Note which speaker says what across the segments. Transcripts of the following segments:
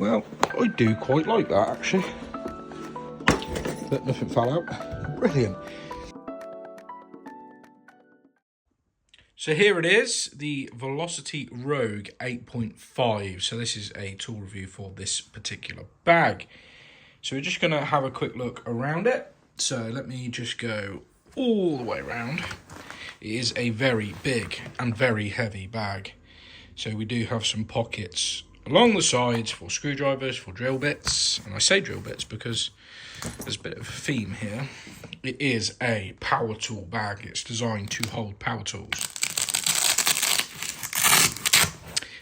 Speaker 1: Well, I do quite like that actually. But nothing fell out. Brilliant. So here it is, the Velocity Rogue 8.5. So this is a tool review for this particular bag. So we're just going to have a quick look around it. So let me just go all the way around. It is a very big and very heavy bag. So we do have some pockets along the sides for screwdrivers, for drill bits. And I say drill bits because there's a bit of a theme here. It is a power tool bag. It's designed to hold power tools.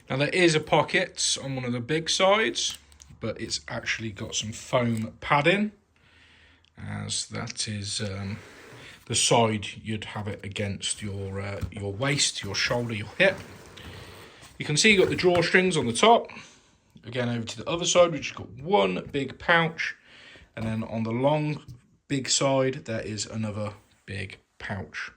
Speaker 1: Now there is a pocket on one of the big sides, but it's actually got some foam padding, as that is the side you'd have it against your waist, your shoulder, your hip. You can see you've got the drawstrings on the top. Again, over to the other side, which has got one big pouch, and then on the long big side there is another big pouch.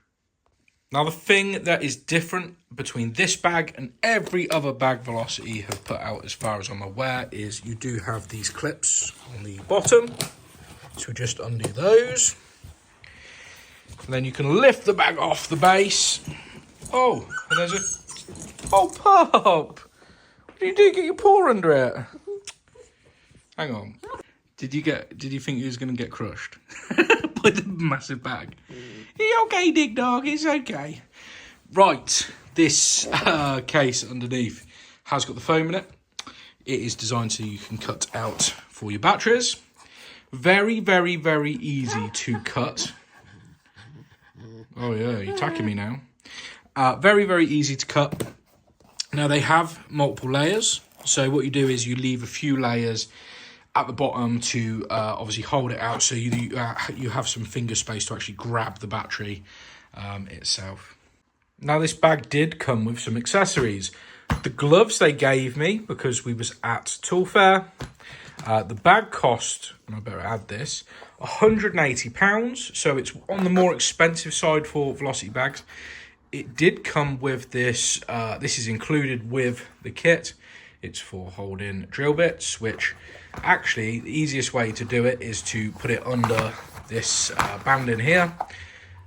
Speaker 1: Now the thing that is different between this bag and every other bag Velocity have put out, as far as I'm aware, is you do have these clips on the bottom. So just undo those. And then you can lift the bag off the base. Oh, and there's a... Oh, pup! What did you do? Get your paw under it? Hang on. Did you think you was going to get crushed by the massive bag? You okay, Dig Dog? It's okay. Right, this case underneath has got the foam in it. It is designed so you can cut out for your batteries. Very, very, very easy to cut. Oh yeah, you're attacking me now. Very, very easy to cut. Now they have multiple layers. So what you do is you leave a few layers at the bottom to obviously hold it out, so you have some finger space to actually grab the battery itself. Now this bag did come with some accessories. The gloves they gave me because we was at Tool Fair. The bag cost, and I better add this, £180, so it's on the more expensive side for Velocity bags. It did come with this, this is included with the kit. It's for holding drill bits, which actually the easiest way to do it is to put it under this band in here,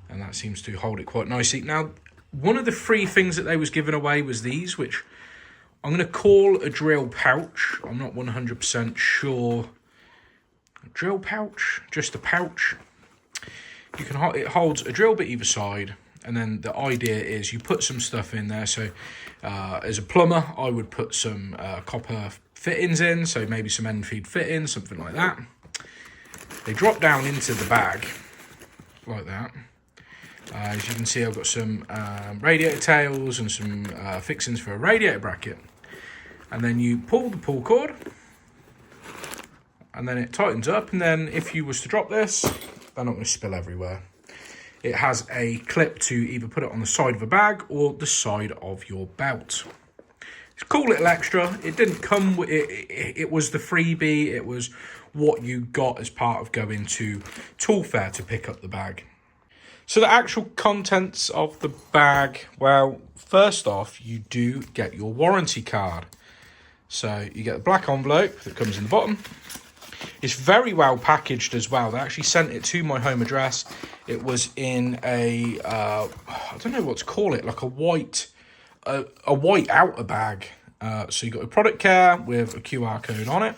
Speaker 1: and that seems to hold it quite nicely. Now, one of the free things that they was giving away was these, which I'm going to call a drill pouch. I'm not 100% sure. A drill pouch, just a pouch. You can it holds a drill bit either side. And then the idea is you put some stuff in there. So as a plumber, I would put some copper fittings in. So maybe some end feed fittings, something like that. They drop down into the bag like that. As you can see, I've got some radiator tails and some fixings for a radiator bracket. And then you pull the pull cord. And then it tightens up. And then if you was to drop this, they're not going to spill everywhere. It has a clip to either put it on the side of a bag or the side of your belt. It's a cool little extra. It didn't come with it. It was the freebie. It was what you got as part of going to Tool Fair to pick up the bag. So the actual contents of the bag, well, first off, you do get your warranty card. So you get the black envelope that comes in the bottom. It's very well packaged as well. They actually sent it to my home address. It was in a, I don't know what to call it, like a white outer bag. So you got a product care with a QR code on it.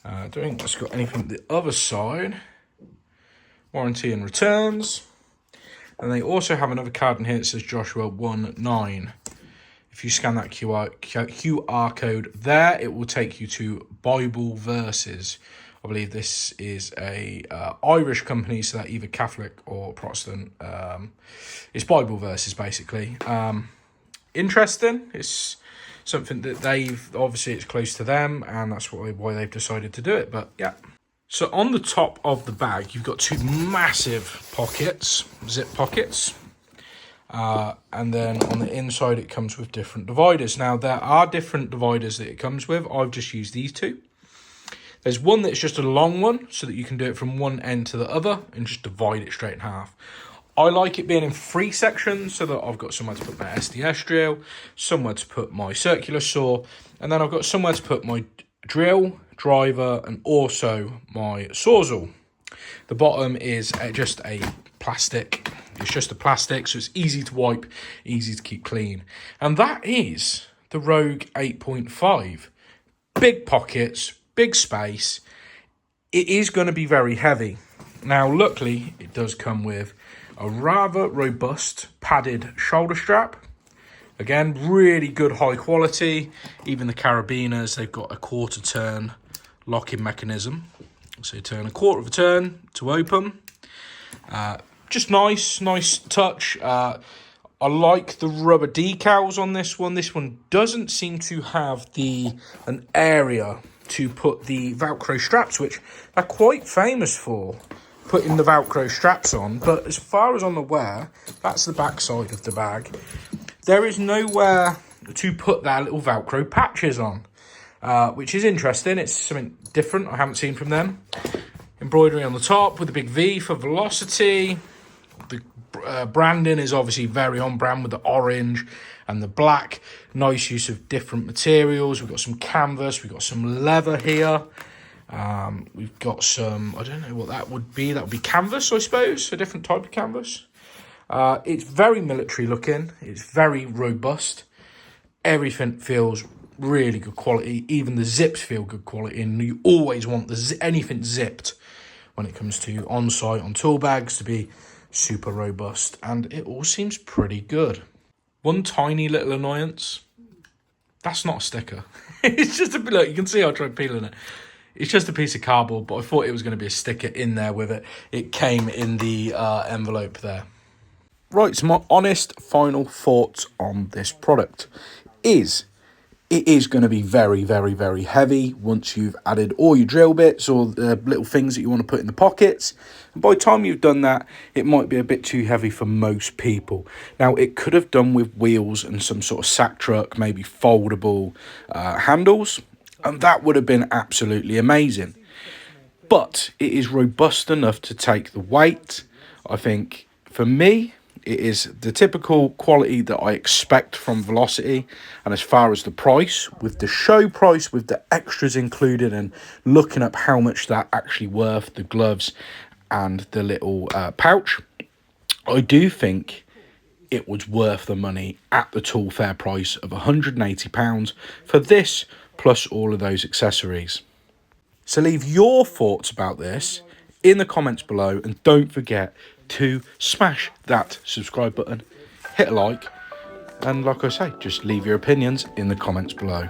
Speaker 1: I don't think it's got anything on the other side. Warranty and returns. And they also have another card in here that says Joshua 19. If you scan that QR code there, it will take you to Bible Verses. I believe this is a Irish company, so that either Catholic or Protestant. It's Bible Verses, basically. Interesting. It's something that obviously it's close to them, and that's why they've decided to do it. But yeah. So on the top of the bag, you've got two massive pockets, zip pockets. And then on the inside, it comes with different dividers. Now, there are different dividers that it comes with. I've just used these two. There's one that's just a long one, so that you can do it from one end to the other and just divide it straight in half. I like it being in 3 sections, so that I've got somewhere to put my SDS drill, somewhere to put my circular saw, and then I've got somewhere to put my drill, driver, and also my sawzall. The bottom is just a plastic. It's just a plastic, so it's easy to wipe, easy to keep clean. And that is the Rogue 8.5. Big pockets, big space. It is going to be very heavy. Now, luckily, it does come with a rather robust padded shoulder strap. Again, really good high quality. Even the carabiners, they've got a quarter turn locking mechanism. So you turn a quarter of a turn to open. Just nice touch. I like the rubber decals on this one. This one doesn't seem to have an area to put the Velcro straps, which they're quite famous for, putting the Velcro straps on. But as far as I'm aware, that's the back side of the bag. There is nowhere to put their little Velcro patches on, which is interesting. It's something different I haven't seen from them. Embroidery on the top with a big V for velocity. The branding is obviously very on brand with the orange and the black. Nice use of different materials. We've got some canvas. We've got some leather here. We've got some, I don't know what that would be. That would be canvas, I suppose. A different type of canvas. It's very military looking. It's very robust. Everything feels really good quality. Even the zips feel good quality. And you always want anything zipped when it comes to on-site, on tool bags, to be super robust. And it all seems pretty good. One tiny little annoyance. That's not a sticker. It's just look, you can see I tried peeling it. It's just a piece of cardboard, but I thought it was going to be a sticker in there with it. It came in the envelope there. Right, so my honest final thoughts on this product is it is going to be very, very, very heavy once you've added all your drill bits or the little things that you want to put in the pockets. And by the time you've done that, it might be a bit too heavy for most people. Now, it could have done with wheels and some sort of sack truck, maybe foldable handles, and that would have been absolutely amazing. But it is robust enough to take the weight. I think, for me, it is the typical quality that I expect from Velocity. And as far as the price, with the show price, with the extras included, and looking up how much that actually worth, the gloves and the little pouch, I do think it was worth the money at the tool fair price of £180 for this, plus all of those accessories. So leave your thoughts about this in the comments below, and don't forget to smash that subscribe button, hit a like, and like I say, just leave your opinions in the comments below.